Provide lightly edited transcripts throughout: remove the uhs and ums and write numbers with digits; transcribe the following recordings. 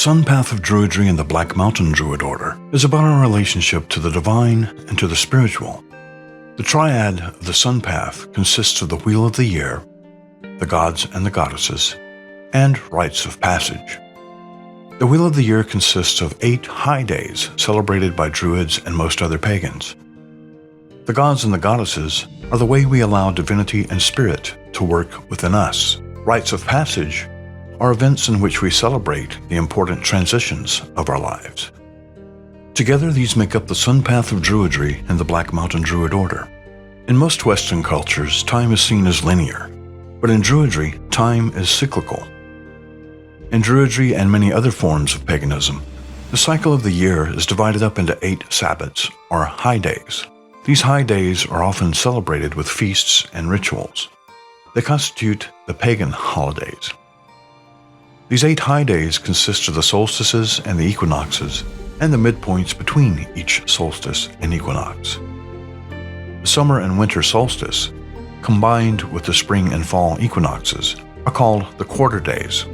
Sun Path of Druidry and the Black Mountain Druid Order is about our relationship to the divine and to the spiritual. The triad of the Sun Path consists of the Wheel of the Year, the gods and the goddesses, and Rites of Passage. The Wheel of the Year consists of 8 high days celebrated by Druids and most other pagans. The gods and the goddesses are the way we allow divinity and spirit to work within us. Rites of Passage are events in which we celebrate the important transitions of our lives. Together, these make up the Sun Path of Druidry and the Black Mountain Druid Order. In most Western cultures, time is seen as linear, but in Druidry, time is cyclical. In Druidry and many other forms of paganism, the cycle of the year is divided up into 8 Sabbats, or high days. These high days are often celebrated with feasts and rituals. They constitute the pagan holidays. These 8 high days consist of the solstices and the equinoxes, and the midpoints between each solstice and equinox. The summer and winter solstice, combined with the spring and fall equinoxes, are called the quarter days.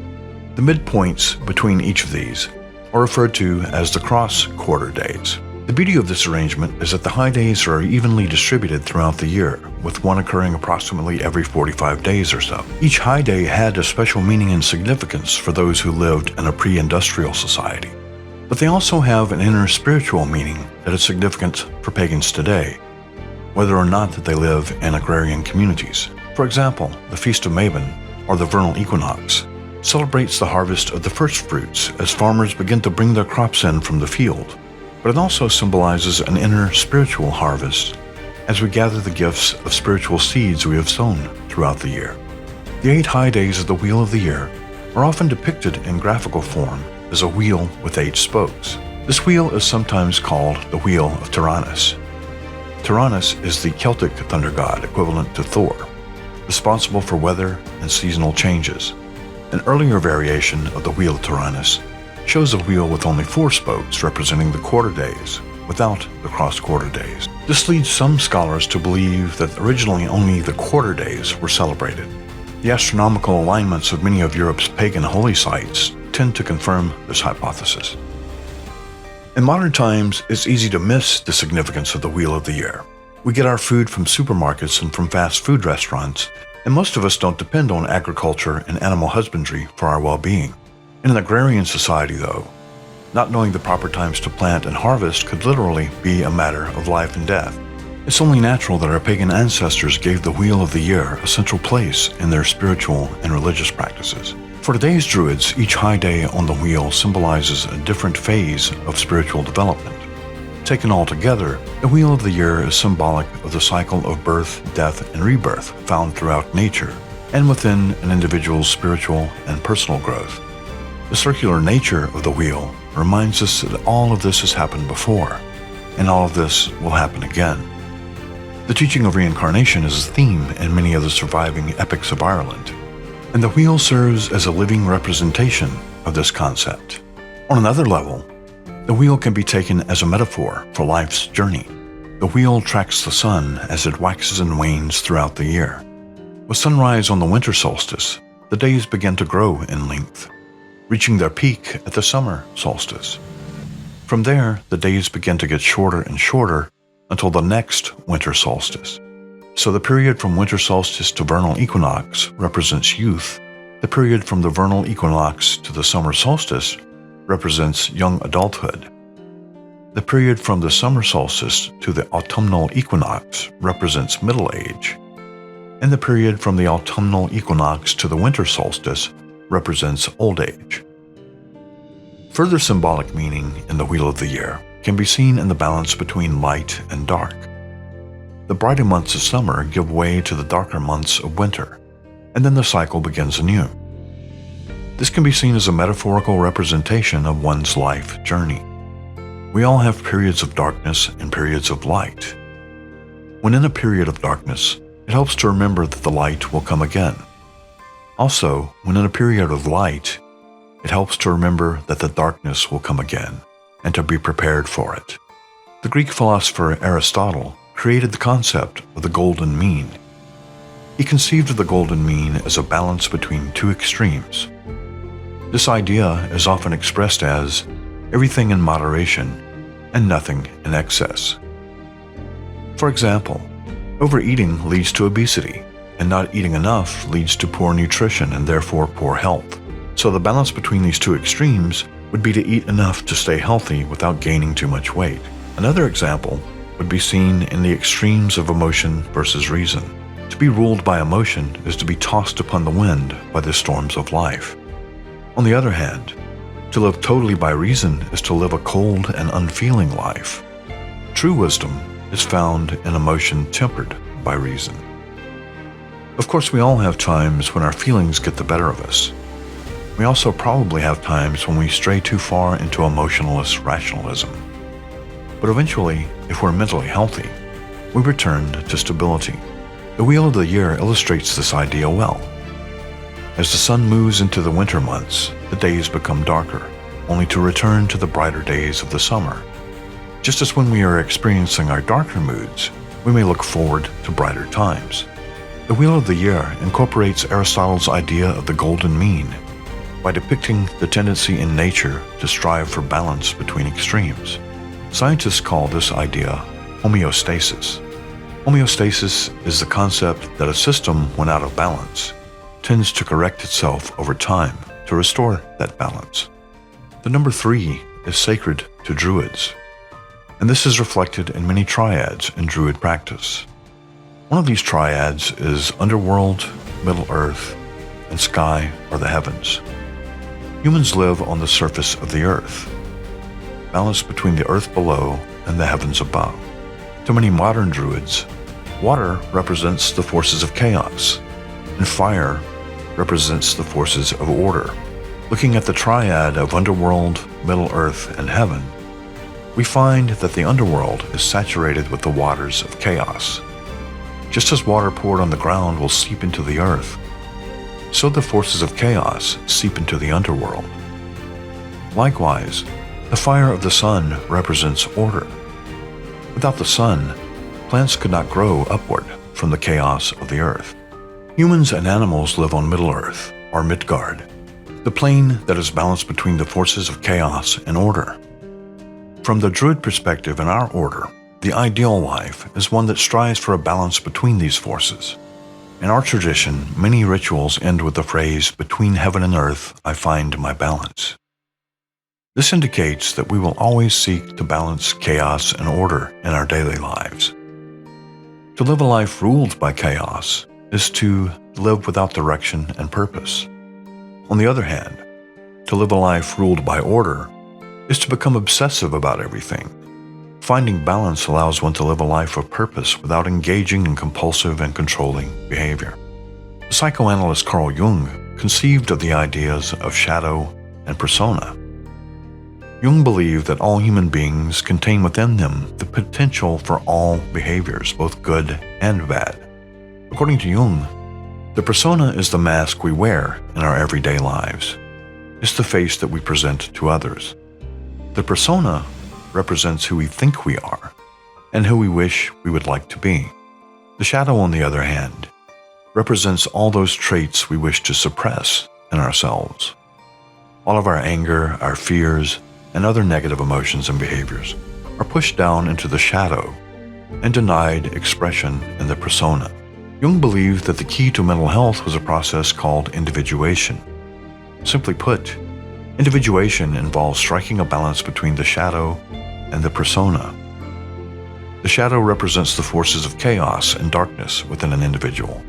The midpoints between each of these are referred to as the cross-quarter days. The beauty of this arrangement is that the high days are evenly distributed throughout the year, with one occurring approximately every 45 days or so. Each high day had a special meaning and significance for those who lived in a pre-industrial society. But they also have an inner spiritual meaning that is significant for pagans today, whether or not they live in agrarian communities. For example, the Feast of Mabon, or the vernal equinox, celebrates the harvest of the first fruits as farmers begin to bring their crops in from the field. But it also symbolizes an inner spiritual harvest as we gather the gifts of spiritual seeds we have sown throughout the year. The 8 high days of the Wheel of the Year are often depicted in graphical form as a wheel with 8 spokes. This wheel is sometimes called the Wheel of Tyrannus. Tyrannus is the Celtic thunder god equivalent to Thor, responsible for weather and seasonal changes. An earlier variation of the Wheel of Tyrannus shows a wheel with only 4 spokes representing the quarter days, without the cross-quarter days. This leads some scholars to believe that originally only the quarter days were celebrated. The astronomical alignments of many of Europe's pagan holy sites tend to confirm this hypothesis. In modern times, it's easy to miss the significance of the Wheel of the Year. We get our food from supermarkets and from fast food restaurants, and most of us don't depend on agriculture and animal husbandry for our well-being. In an agrarian society, though, not knowing the proper times to plant and harvest could literally be a matter of life and death. It's only natural that our pagan ancestors gave the Wheel of the Year a central place in their spiritual and religious practices. For today's Druids, each high day on the wheel symbolizes a different phase of spiritual development. Taken all together, the Wheel of the Year is symbolic of the cycle of birth, death, and rebirth found throughout nature and within an individual's spiritual and personal growth. The circular nature of the wheel reminds us that all of this has happened before, and all of this will happen again. The teaching of reincarnation is a theme in many of the surviving epics of Ireland, and the wheel serves as a living representation of this concept. On another level, the wheel can be taken as a metaphor for life's journey. The wheel tracks the sun as it waxes and wanes throughout the year. With sunrise on the winter solstice, the days begin to grow in length, reaching their peak at the summer solstice. From there, the days begin to get shorter and shorter until the next winter solstice. So the period from winter solstice to vernal equinox represents youth. The period from the vernal equinox to the summer solstice represents young adulthood. The period from the summer solstice to the autumnal equinox represents middle age. And the period from the autumnal equinox to the winter solstice represents old age. Further symbolic meaning in the Wheel of the Year can be seen in the balance between light and dark. The brighter months of summer give way to the darker months of winter, and then the cycle begins anew. This can be seen as a metaphorical representation of one's life journey. We all have periods of darkness and periods of light. When in a period of darkness, it helps to remember that the light will come again. Also, when in a period of light, it helps to remember that the darkness will come again and to be prepared for it. The Greek philosopher Aristotle created the concept of the golden mean. He conceived of the golden mean as a balance between 2 extremes. This idea is often expressed as everything in moderation and nothing in excess. For example, overeating leads to obesity, and not eating enough leads to poor nutrition and therefore poor health. So the balance between these two extremes would be to eat enough to stay healthy without gaining too much weight. Another example would be seen in the extremes of emotion versus reason. To be ruled by emotion is to be tossed upon the wind by the storms of life. On the other hand, to live totally by reason is to live a cold and unfeeling life. True wisdom is found in emotion tempered by reason. Of course, we all have times when our feelings get the better of us. We also probably have times when we stray too far into emotionless rationalism. But eventually, if we're mentally healthy, we return to stability. The Wheel of the Year illustrates this idea well. As the sun moves into the winter months, the days become darker, only to return to the brighter days of the summer. Just as when we are experiencing our darker moods, we may look forward to brighter times. The Wheel of the Year incorporates Aristotle's idea of the golden mean by depicting the tendency in nature to strive for balance between extremes. Scientists call this idea homeostasis. Homeostasis is the concept that a system, when out of balance, tends to correct itself over time to restore that balance. The number 3 is sacred to Druids, and this is reflected in many triads in Druid practice. One of these triads is Underworld, Middle-earth, and Sky or the Heavens. Humans live on the surface of the earth, balanced between the earth below and the heavens above. To many modern Druids, water represents the forces of chaos, and fire represents the forces of order. Looking at the triad of Underworld, Middle-earth, and Heaven, we find that the Underworld is saturated with the waters of chaos. Just as water poured on the ground will seep into the earth, so the forces of chaos seep into the underworld. Likewise, the fire of the sun represents order. Without the sun, plants could not grow upward from the chaos of the earth. Humans and animals live on Middle-earth, or Midgard, the plane that is balanced between the forces of chaos and order. From the Druid perspective in our order, the ideal life is one that strives for a balance between these forces. In our tradition, many rituals end with the phrase, "Between heaven and earth, I find my balance." This indicates that we will always seek to balance chaos and order in our daily lives. To live a life ruled by chaos is to live without direction and purpose. On the other hand, to live a life ruled by order is to become obsessive about everything. Finding balance allows one to live a life of purpose without engaging in compulsive and controlling behavior. The psychoanalyst Carl Jung conceived of the ideas of shadow and persona. Jung believed that all human beings contain within them the potential for all behaviors, both good and bad. According to Jung, the persona is the mask we wear in our everyday lives. It's the face that we present to others. The persona represents who we think we are and who we wish we would like to be. The shadow, on the other hand, represents all those traits we wish to suppress in ourselves. All of our anger, our fears, and other negative emotions and behaviors are pushed down into the shadow and denied expression in the persona. Jung believed that the key to mental health was a process called individuation. Simply put, individuation involves striking a balance between the shadow and the persona. The shadow represents the forces of chaos and darkness within an individual,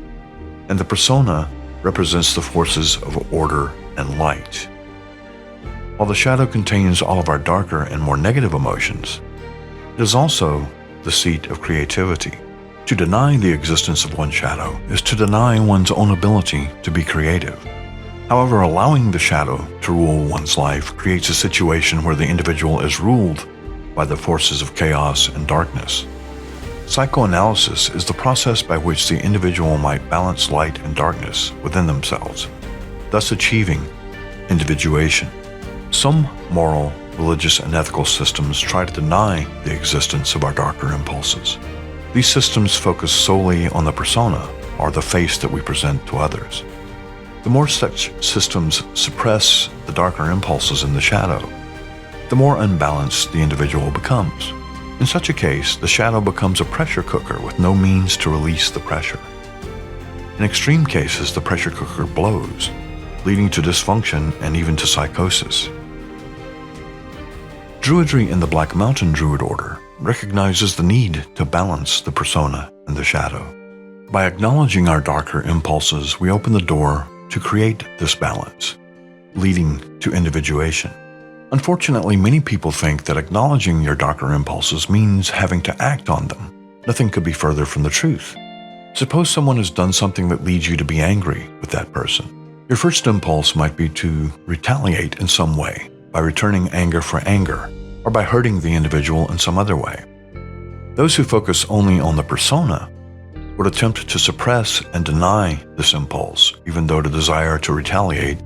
and the persona represents the forces of order and light. While the shadow contains all of our darker and more negative emotions, it is also the seat of creativity. To deny the existence of one's shadow is to deny one's own ability to be creative. However, allowing the shadow to rule one's life creates a situation where the individual is ruled by the forces of chaos and darkness. Psychoanalysis is the process by which the individual might balance light and darkness within themselves, thus achieving individuation. Some moral, religious, and ethical systems try to deny the existence of our darker impulses. These systems focus solely on the persona, or the face that we present to others. The more such systems suppress the darker impulses in the shadow, the more unbalanced the individual becomes. In such a case, the shadow becomes a pressure cooker with no means to release the pressure. In extreme cases, the pressure cooker blows, leading to dysfunction and even to psychosis. Druidry in the Black Mountain Druid Order recognizes the need to balance the persona and the shadow. By acknowledging our darker impulses, we open the door to create this balance, leading to individuation. Unfortunately, many people think that acknowledging your darker impulses means having to act on them. Nothing could be further from the truth. Suppose someone has done something that leads you to be angry with that person. Your first impulse might be to retaliate in some way, by returning anger for anger, or by hurting the individual in some other way. Those who focus only on the persona would attempt to suppress and deny this impulse, even though the desire to retaliate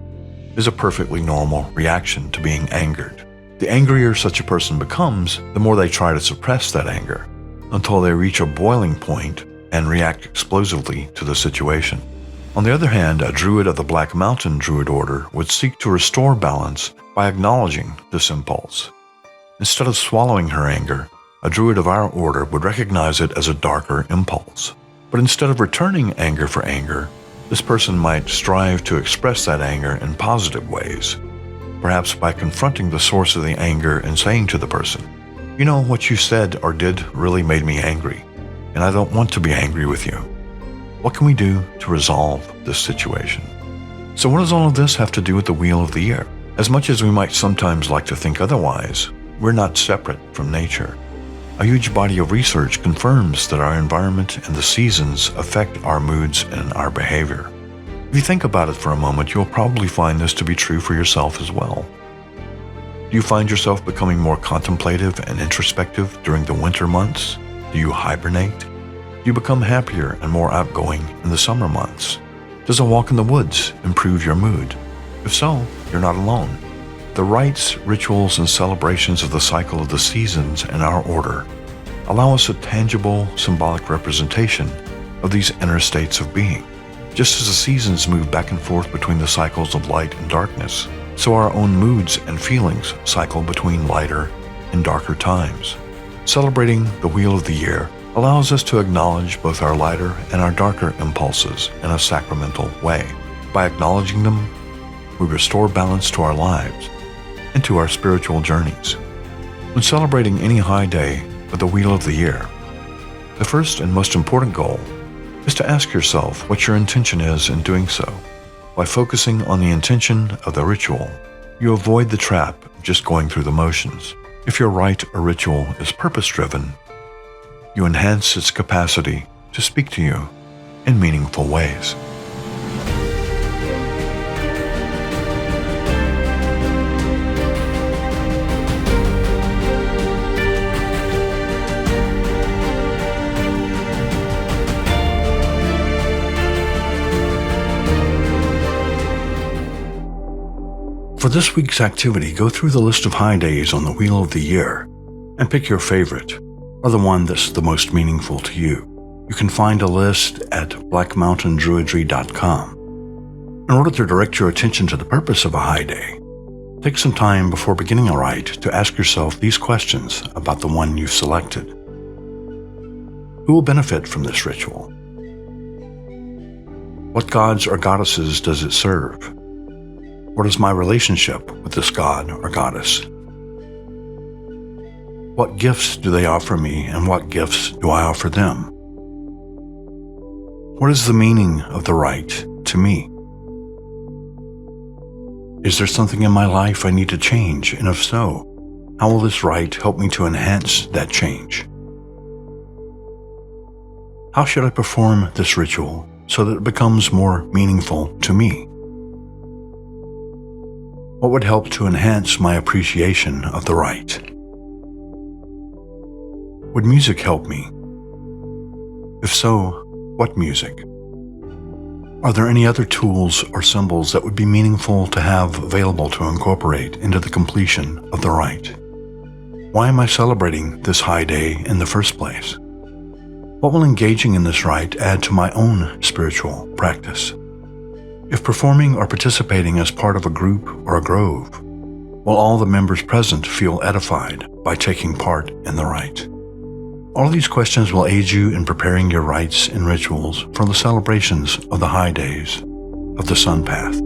is a perfectly normal reaction to being angered. The angrier such a person becomes, the more they try to suppress that anger, until they reach a boiling point and react explosively to the situation. On the other hand, a druid of the Black Mountain Druid Order would seek to restore balance by acknowledging this impulse. Instead of swallowing her anger, a druid of our order would recognize it as a darker impulse. But instead of returning anger for anger, this person might strive to express that anger in positive ways, perhaps by confronting the source of the anger and saying to the person, "You know, what you said or did really made me angry, and I don't want to be angry with you. What can we do to resolve this situation?" So what does all of this have to do with the Wheel of the Year? As much as we might sometimes like to think otherwise, we're not separate from nature. A huge body of research confirms that our environment and the seasons affect our moods and our behavior. If you think about it for a moment, you'll probably find this to be true for yourself as well. Do you find yourself becoming more contemplative and introspective during the winter months? Do you hibernate? Do you become happier and more outgoing in the summer months? Does a walk in the woods improve your mood? If so, you're not alone. The rites, rituals, and celebrations of the cycle of the seasons in our order allow us a tangible, symbolic representation of these inner states of being. Just as the seasons move back and forth between the cycles of light and darkness, so our own moods and feelings cycle between lighter and darker times. Celebrating the Wheel of the Year allows us to acknowledge both our lighter and our darker impulses in a sacramental way. By acknowledging them, we restore balance to our lives and to our spiritual journeys. When celebrating any high day of the Wheel of the Year, the first and most important goal is to ask yourself what your intention is in doing so. By focusing on the intention of the ritual, you avoid the trap of just going through the motions. If your rite or ritual is purpose-driven, you enhance its capacity to speak to you in meaningful ways. For this week's activity, go through the list of high days on the Wheel of the Year and pick your favorite, or the one that's the most meaningful to you. You can find a list at blackmountaindruidry.com. In order to direct your attention to the purpose of a high day, take some time before beginning a rite to ask yourself these questions about the one you've selected. Who will benefit from this ritual? What gods or goddesses does it serve? What is my relationship with this god or goddess? What gifts do they offer me, and what gifts do I offer them? What is the meaning of the rite to me? Is there something in my life I need to change, and if so, how will this rite help me to enhance that change? How should I perform this ritual so that it becomes more meaningful to me? What would help to enhance my appreciation of the rite? Would music help me? If so, what music? Are there any other tools or symbols that would be meaningful to have available to incorporate into the completion of the rite? Why am I celebrating this high day in the first place? What will engaging in this rite add to my own spiritual practice? if performing or participating as part of a group or a grove, will all the members present feel edified by taking part in the rite? All these questions will aid you in preparing your rites and rituals for the celebrations of the high days of the Sun Path.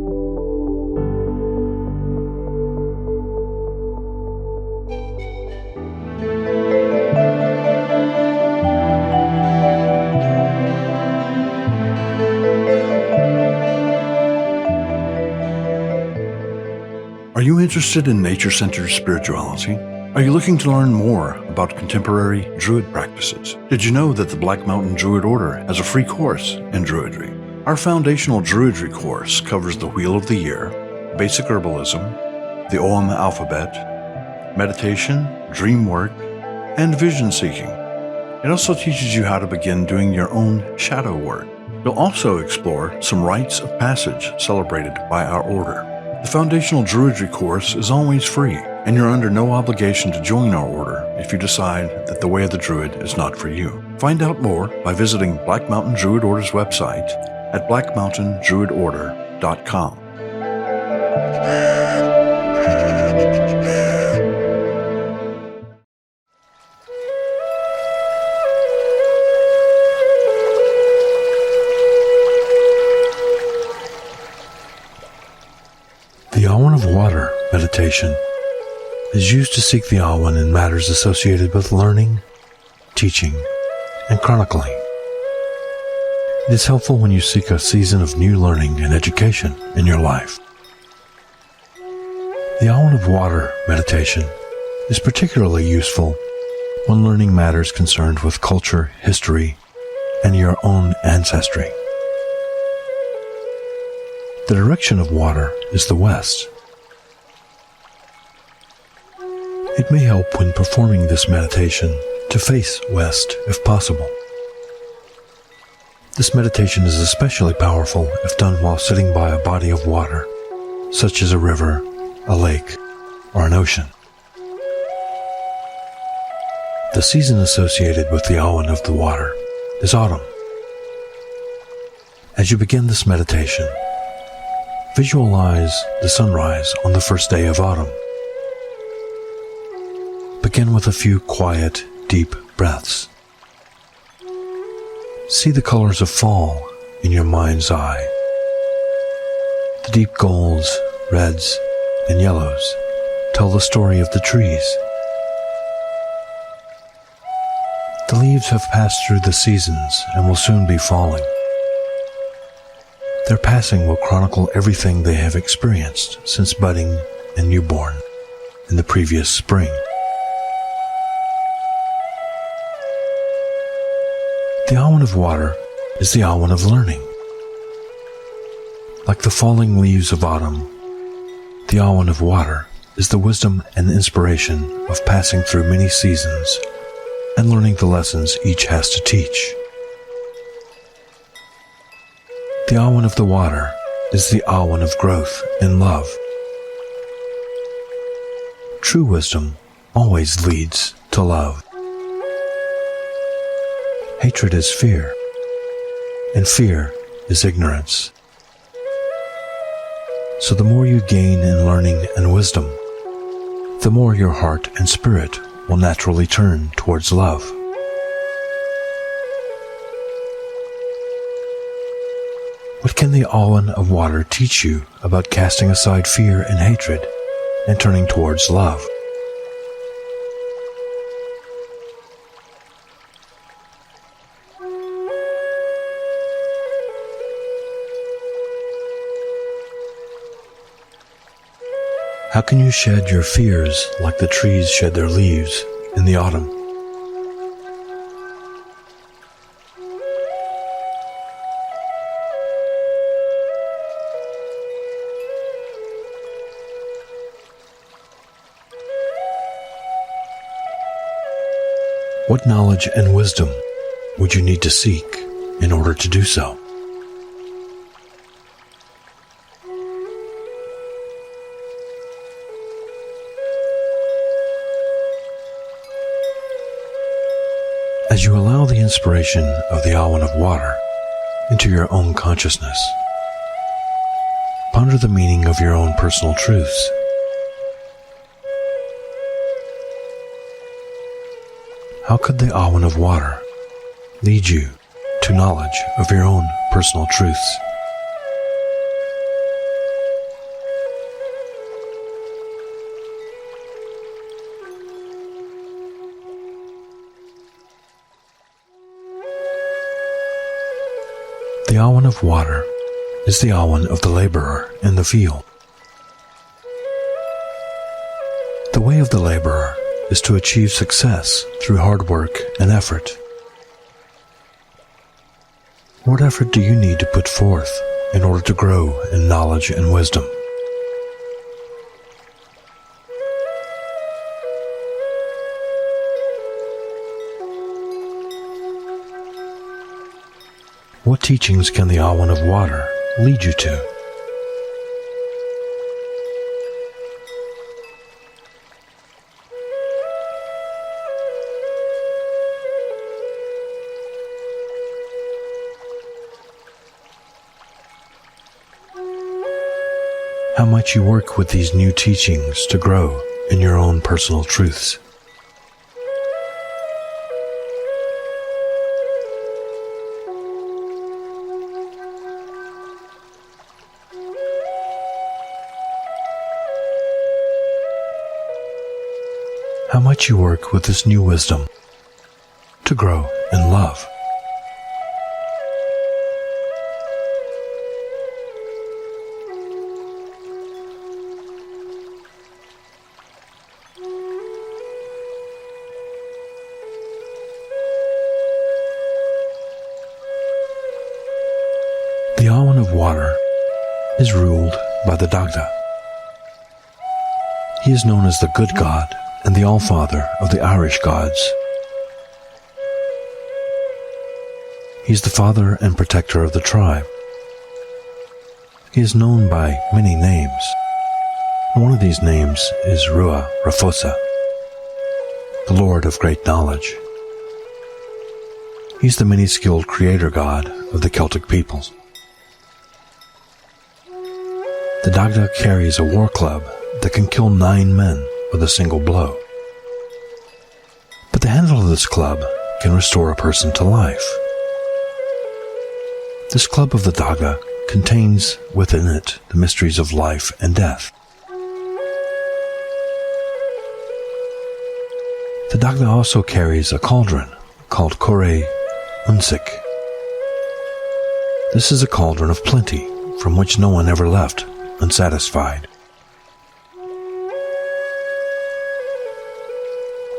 Are you interested in nature-centered spirituality? Are you looking to learn more about contemporary Druid practices? Did you know that the Black Mountain Druid Order has a free course in Druidry? Our foundational Druidry course covers the Wheel of the Year, basic herbalism, the Ogham alphabet, meditation, dream work, and vision seeking. It also teaches you how to begin doing your own shadow work. You'll also explore some rites of passage celebrated by our order. The foundational Druidry course is always free, and you're under no obligation to join our order if you decide that the way of the Druid is not for you. Find out more by visiting Black Mountain Druid Order's website at blackmountaindruidorder.com. The Awen of Water meditation is used to seek the Awen in matters associated with learning, teaching, and chronicling. It is helpful when you seek a season of new learning and education in your life. The Awen of Water meditation is particularly useful when learning matters concerned with culture, history, and your own ancestry. The direction of water is the west. It may help when performing this meditation to face west if possible. This meditation is especially powerful if done while sitting by a body of water, such as a river, a lake, or an ocean. The season associated with the Awen of the water is autumn. As you begin this meditation, visualize the sunrise on the first day of autumn. Begin with a few quiet, deep breaths. See the colors of fall in your mind's eye. The deep golds, reds, and yellows tell the story of the trees. The leaves have passed through the seasons and will soon be falling. Their passing will chronicle everything they have experienced since budding and newborn in the previous spring. The Awen of Water is the Awen of learning. Like the falling leaves of autumn, the Awen of Water is the wisdom and inspiration of passing through many seasons and learning the lessons each has to teach. The Awen of the Water is the Awen of growth and love. True wisdom always leads to love. Hatred is fear, and fear is ignorance. So the more you gain in learning and wisdom, the more your heart and spirit will naturally turn towards love. What can the Awen of Water teach you about casting aside fear and hatred and turning towards love? How can you shed your fears like the trees shed their leaves in the autumn? What knowledge and wisdom would you need to seek in order to do so? As you allow the inspiration of the Awen of Water into your own consciousness, Ponder the meaning of your own personal truths. How could the Awan of water lead you to knowledge of your own personal truths? The Awan of water is the Awan of the laborer in the field. The way of the laborer is to achieve success through hard work and effort. What effort do you need to put forth in order to grow in knowledge and wisdom? What teachings can the Awan of water lead you to? How might you work with these new teachings to grow in your own personal truths? How might you work with this new wisdom to grow in love? The Awan of water is ruled by the Dagda. He is known as the good god and the Allfather of the Irish gods. He is the father and protector of the tribe. He is known by many names. One of these names is Rua Rafosa, the Lord of Great Knowledge. He's the many-skilled creator god of the Celtic peoples. The Dagda carries a war club that can kill 9 men with a single blow. But the handle of this club can restore a person to life. This club of the Dagda contains within it the mysteries of life and death. The Dagda also carries a cauldron called Kore Unsik. This is a cauldron of plenty from which no one ever left unsatisfied.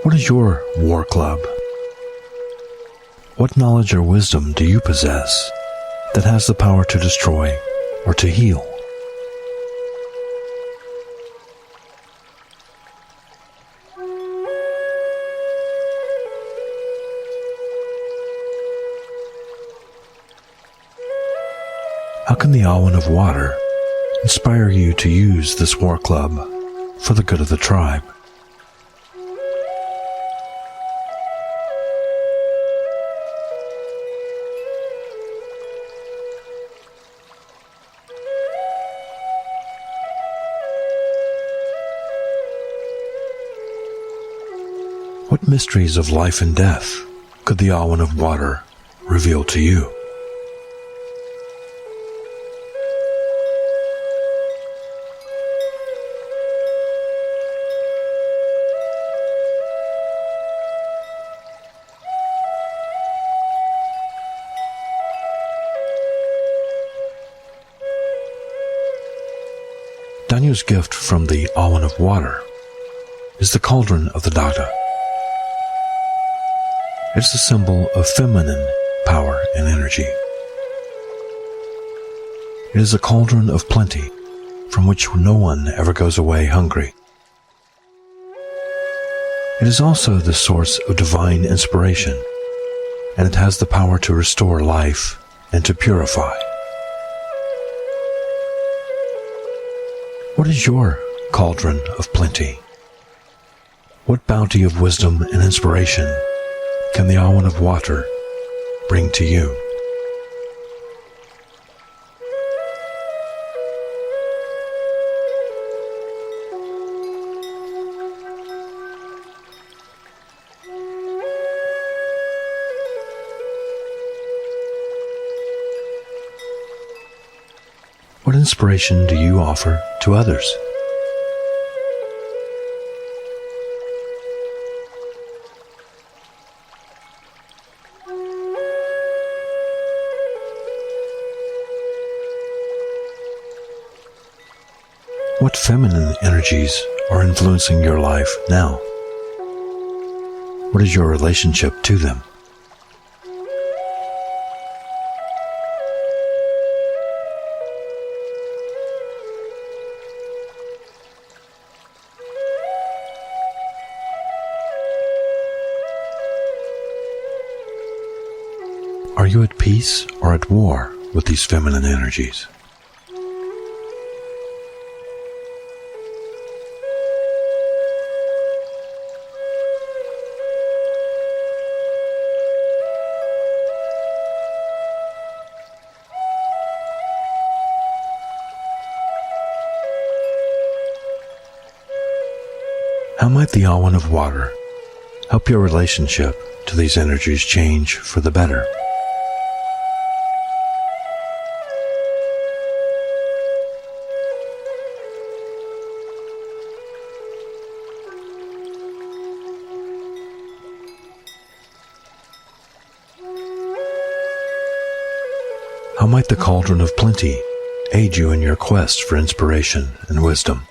What is your war club? What knowledge or wisdom do you possess that has the power to destroy or to heal? How can the Awan of water inspire you to use this war club for the good of the tribe? What mysteries of life and death could the Awan of water reveal to you? Danu's gift from the Awan of water is the cauldron of the Dagda. It's a symbol of feminine power and energy. It is a cauldron of plenty from which no one ever goes away hungry. It is also the source of divine inspiration, and it has the power to restore life and to purify. What is your cauldron of plenty? What bounty of wisdom and inspiration can the Awan of water bring to you? What inspiration do you offer to others? What feminine energies are influencing your life now? What is your relationship to them? Are you at peace or at war with these feminine energies? How might the Awen of Water help your relationship to these energies change for the better? How might the Cauldron of Plenty aid you in your quest for inspiration and wisdom?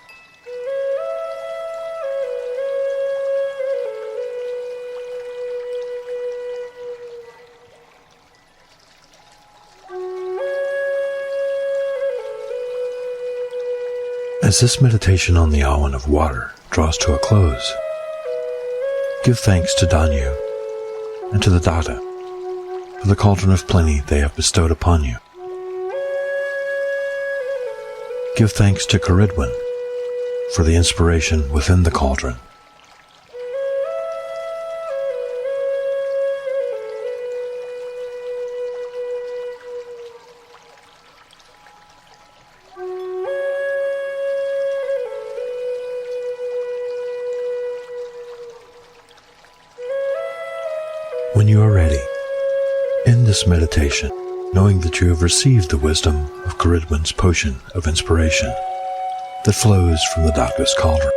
As this meditation on the Awen of Water draws to a close, give thanks to Danyu and to the Dada for the Cauldron of Plenty they have bestowed upon you. Give thanks to Caridwen for the inspiration within the cauldron. When you are ready, end this meditation, knowing that you have received the wisdom of Caridwen's potion of inspiration that flows from the Dada's cauldron.